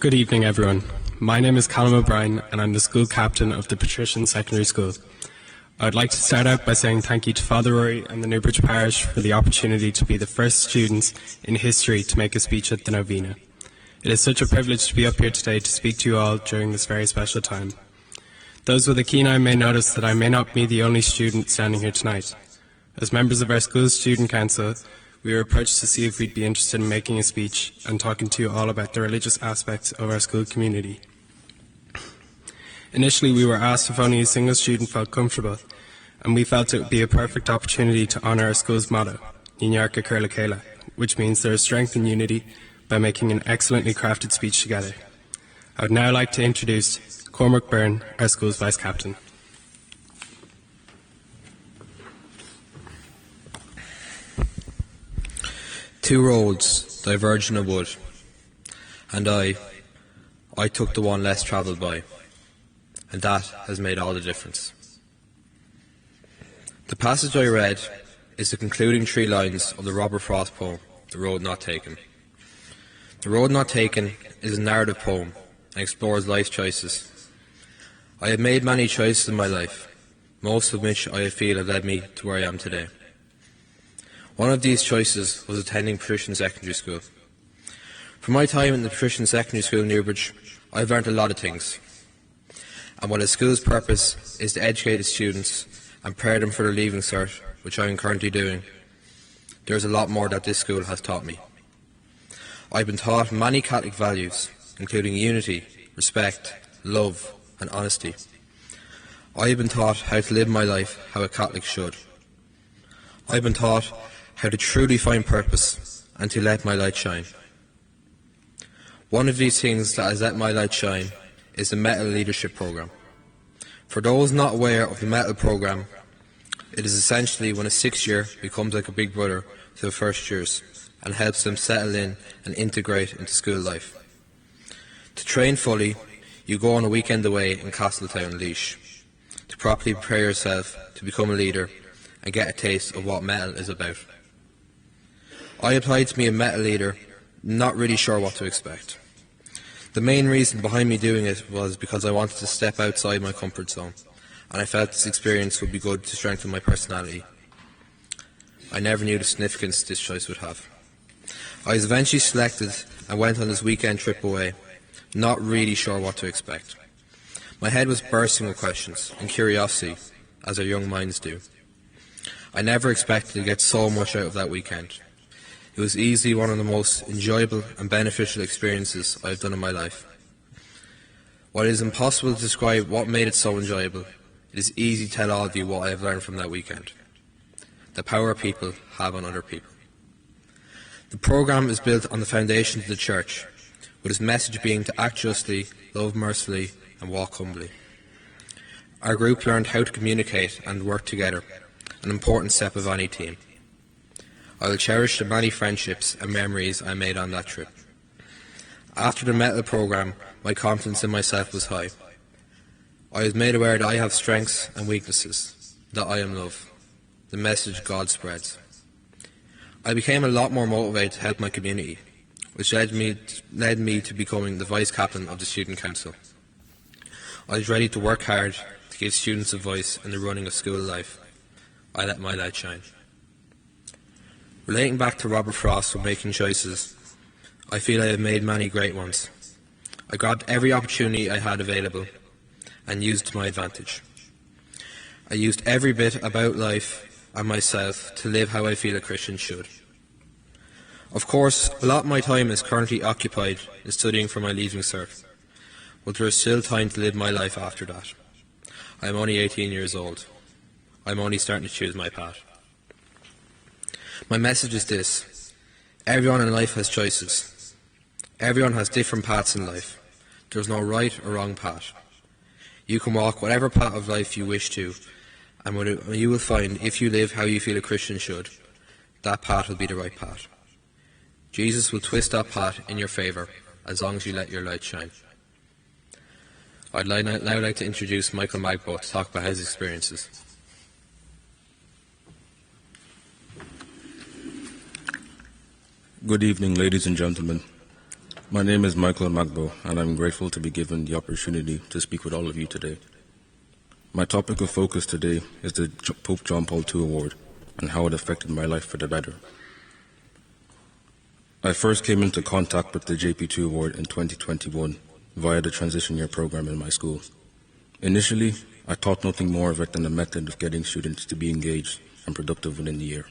Good evening, everyone. My name is Callum O'Brien, and I'm the school captain of the Patrician Secondary School. I would like to start out by saying thank you to Father Rory and the Newbridge Parish for the opportunity to be the first students in history to make a speech at the novena. It is such a privilege to be up here today to speak to you all during this very special time. Those with a keen eye may notice that I may not be the only student standing here tonight. As members of our school's student council, we were approached to see if we'd be interested in making a speech and talking to you all about the religious aspects of our school community. Initially, we were asked if only a single student felt comfortable, and we felt it would be a perfect opportunity to honour our school's motto, Nínearcha Curla Céile, which means there is strength in unity by making an excellently crafted speech together. I would now like to introduce Cormac Byrne, our school's Vice Captain. Two roads diverge in a wood, and I took the one less travelled by, and that has made all the difference. The passage I read is the concluding 3 lines of the Robert Frost poem, The Road Not Taken. The Road Not Taken is a narrative poem and explores life's choices. I have made many choices in my life, most of which I feel have led me to where I am today. One of these choices was attending Patrician Secondary School. From my time in the Patrician Secondary School Newbridge, I've learnt a lot of things. And while the school's purpose is to educate its students and prepare them for their leaving cert, which I am currently doing, there is a lot more that this school has taught me. I've been taught many Catholic values, including unity, respect, love and honesty. I have been taught how to live my life how a Catholic should. I've been taught how to truly find purpose and to let my light shine. One of these things that has let my light shine is the Metal Leadership Programme. For those not aware of the Metal Programme, it is essentially when a 6th year becomes like a big brother to the first years and helps them settle in and integrate into school life. To train fully, you go on a weekend away in Castletown, Laois, to properly prepare yourself to become a leader and get a taste of what metal is about. I applied to be a metal leader, not really sure what to expect. The main reason behind me doing it was because I wanted to step outside my comfort zone, and I felt this experience would be good to strengthen my personality. I never knew the significance this choice would have. I was eventually selected and went on this weekend trip away, not really sure what to expect. My head was bursting with questions and curiosity, as our young minds do. I never expected to get so much out of that weekend. It was easily one of the most enjoyable and beneficial experiences I have done in my life. While it is impossible to describe what made it so enjoyable, it is easy to tell all of you what I have learned from that weekend. The power people have on other people. The programme is built on the foundation of the Church, with its message being to act justly, love mercifully and walk humbly. Our group learned how to communicate and work together, an important step of any team. I will cherish the many friendships and memories I made on that trip. After the Metal Programme, my confidence in myself was high. I was made aware that I have strengths and weaknesses, that I am love, the message God spreads. I became a lot more motivated to help my community, which led me to becoming the Vice Captain of the Student Council. I was ready to work hard to give students a voice in the running of school life. I let my light shine. Relating back to Robert Frost when making choices, I feel I have made many great ones. I grabbed every opportunity I had available and used to my advantage. I used every bit about life and myself to live how I feel a Christian should. Of course, a lot of my time is currently occupied in studying for my leaving cert, but there is still time to live my life after that. I am only 18 years old. I am only starting to choose my path. My message is this: everyone in life has choices. Everyone has different paths in life. There is no right or wrong path. You can walk whatever path of life you wish to, and you will find, if you live how you feel a Christian should, that path will be the right path. Jesus will twist that path in your favour, as long as you let your light shine. I'd now like to introduce Michael Magbo to talk about his experiences. Good evening, ladies and gentlemen. My name is Michael Magbo, and I'm grateful to be given the opportunity to speak with all of you today. My topic of focus today is the Pope John Paul II Award and how it affected my life for the better. I first came into contact with the JP2 Award in 2021 via the transition year program in my school. Initially, I thought nothing more of it than a method of getting students to be engaged and productive within the year.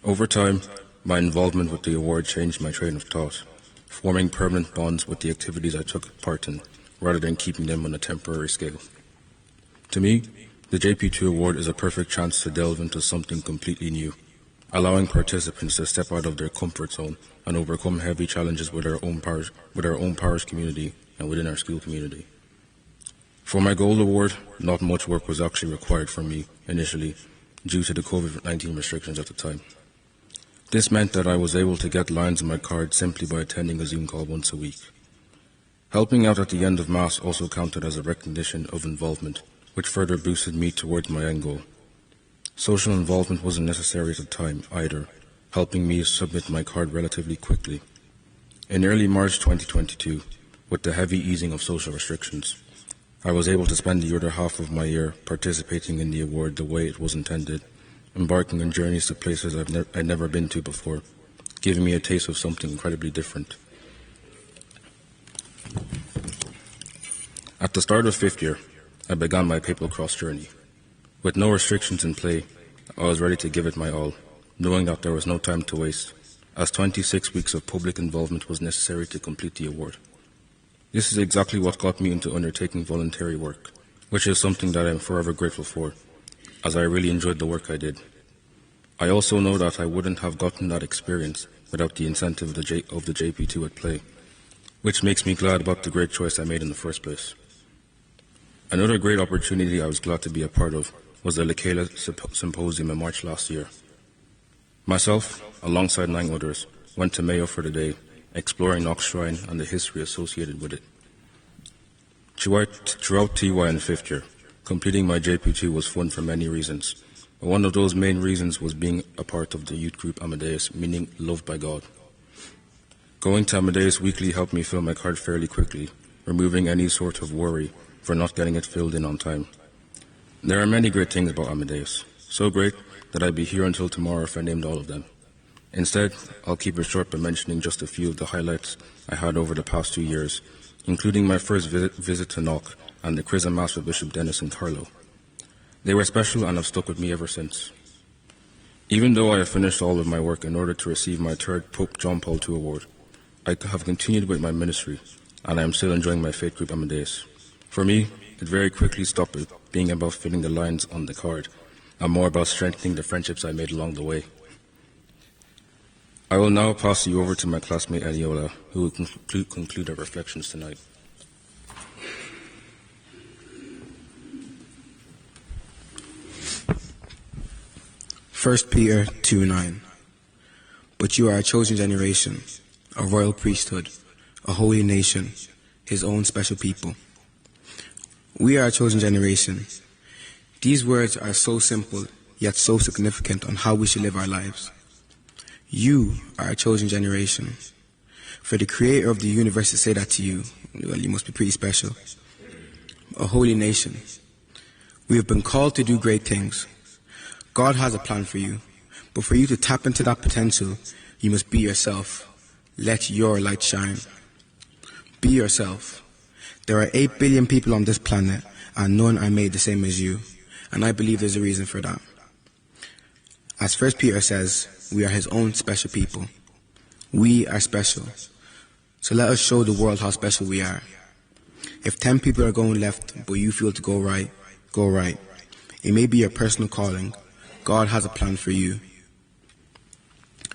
Over time, my involvement with the award changed my train of thought, forming permanent bonds with the activities I took part in, rather than keeping them on a temporary scale. To me, the JP2 Award is a perfect chance to delve into something completely new, allowing participants to step out of their comfort zone and overcome heavy challenges with our own parish community and within our school community. For my Gold Award, not much work was actually required from me initially due to the COVID-19 restrictions at the time. This meant that I was able to get lines on my card simply by attending a Zoom call once a week. Helping out at the end of Mass also counted as a recognition of involvement, which further boosted me towards my end goal. Social involvement wasn't necessary at the time either, helping me submit my card relatively quickly. In early March 2022, with the heavy easing of social restrictions, I was able to spend the other half of my year participating in the award the way it was intended, embarking on journeys to places I'd never been to before, giving me a taste of something incredibly different. At the start of 5th year, I began my papal cross journey. With no restrictions in play, I was ready to give it my all, knowing that there was no time to waste, as 26 weeks of public involvement was necessary to complete the award. This is exactly what got me into undertaking voluntary work, which is something that I am forever grateful for, as I really enjoyed the work I did. I also know that I wouldn't have gotten that experience without the incentive of the JP2 at play, which makes me glad about the great choice I made in the first place. Another great opportunity I was glad to be a part of was the Lekela Symposium in March last year. Myself, alongside 9 others, went to Mayo for the day, exploring Knox Shrine and the history associated with it. Throughout TY and 5th year, completing my JP2 was fun for many reasons. But one of those main reasons was being a part of the youth group Amadeus, meaning loved by God. Going to Amadeus weekly helped me fill my card fairly quickly, removing any sort of worry for not getting it filled in on time. There are many great things about Amadeus, so great that I'd be here until tomorrow if I named all of them. Instead, I'll keep it short by mentioning just a few of the highlights I had over the past 2 years, including my first visit to Knock and the Chrism Mass with Bishop Dennis and Carlo. They were special and have stuck with me ever since. Even though I have finished all of my work in order to receive my 3rd Pope John Paul II Award, I have continued with my ministry, and I am still enjoying my faith group Amadeus. For me, it very quickly stopped being about filling the lines on the card, and more about strengthening the friendships I made along the way. I will now pass you over to my classmate Adiola, who will conclude our reflections tonight. First Peter 2:9. But you are a chosen generation, a royal priesthood, a holy nation, his own special people. We are a chosen generation. These words are so simple, yet so significant on how we should live our lives. You are a chosen generation. For the creator of the universe to say that to you, well, you must be pretty special. A holy nation. We have been called to do great things. God has a plan for you, but for you to tap into that potential, you must be yourself. Let your light shine. Be yourself. There are 8 billion people on this planet, and none are made the same as you, and I believe there's a reason for that. As 1 Peter says, we are his own special people. We are special. So let us show the world how special we are. If 10 people are going left, but you feel to go right, go right. It may be your personal calling. God has a plan for you.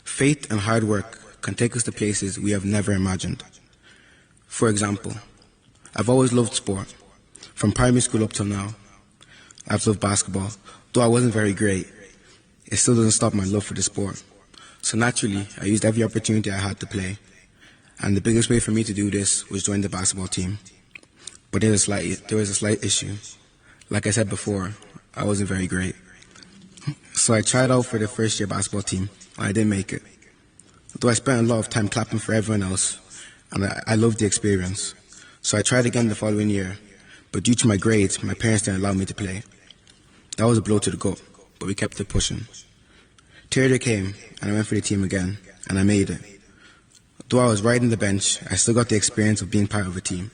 Faith and hard work can take us to places we have never imagined. For example, I've always loved sport. From primary school up till now, I've loved basketball. Though I wasn't very great, it still doesn't stop my love for the sport. So naturally, I used every opportunity I had to play. And the biggest way for me to do this was join the basketball team. But there was a slight issue. Like I said before, I wasn't very great. So I tried out for the first year basketball team, and I didn't make it. though I spent a lot of time clapping for everyone else, and I loved the experience. So I tried again the following year, but due to my grades, my parents didn't allow me to play. That was a blow to the gut, but we kept it pushing. Third year came, and I went for the team again, and I made it. Though I was riding the bench, I still got the experience of being part of a team.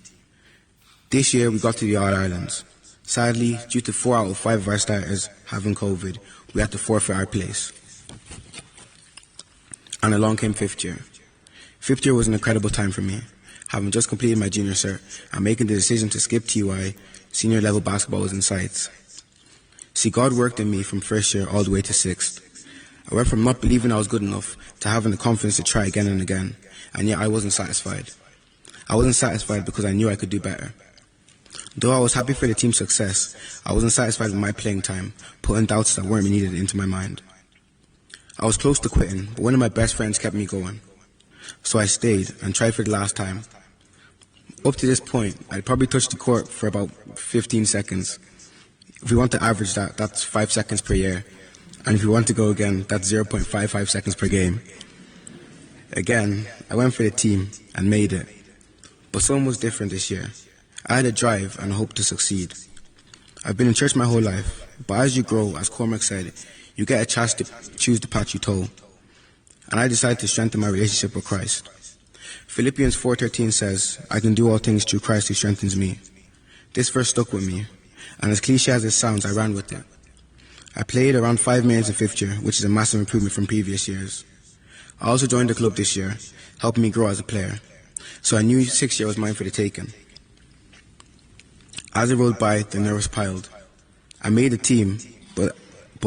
This year we got to the All-Irelands. Sadly, due to 4 out of 5 of our starters having COVID, we had to forfeit our place. And along came 5th year. 5th year was an incredible time for me. Having just completed my junior cert and making the decision to skip TY, senior level basketball was in sights. See, God worked in me from 1st year all the way to 6th. I went from not believing I was good enough to having the confidence to try again and again, and yet I wasn't satisfied. I wasn't satisfied because I knew I could do better. Though I was happy for the team's success, I wasn't satisfied with my playing time, putting doubts that weren't needed into my mind. I was close to quitting, but one of my best friends kept me going. So I stayed and tried for the last time. Up to this point, I'd probably touched the court for about 15 seconds. If we want to average that, that's 5 seconds per year. And if we want to go again, that's 0.55 seconds per game. Again, I went for the team and made it. But something was different this year. I had a drive and a hope to succeed. I've been in church my whole life, but as you grow, as Cormac said, you get a chance to choose the path you toe. And I decided to strengthen my relationship with Christ. Philippians 4:13 says, I can do all things through Christ who strengthens me. This verse stuck with me, and as cliche as it sounds, I ran with it. I played around 5 minutes in 5th year, which is a massive improvement from previous years. I also joined the club this year, helping me grow as a player. So I knew 6th year was mine for the taking. As it rolled by, the nerves piled. I made the team, but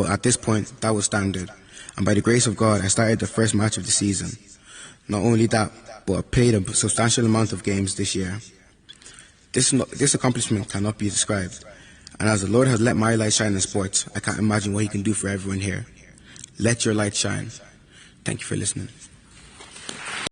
at this point, that was standard. And by the grace of God, I started the first match of the season. Not only that, but I played a substantial amount of games this year. This accomplishment cannot be described. And as the Lord has let my light shine in sports, I can't imagine what He can do for everyone here. Let your light shine. Thank you for listening.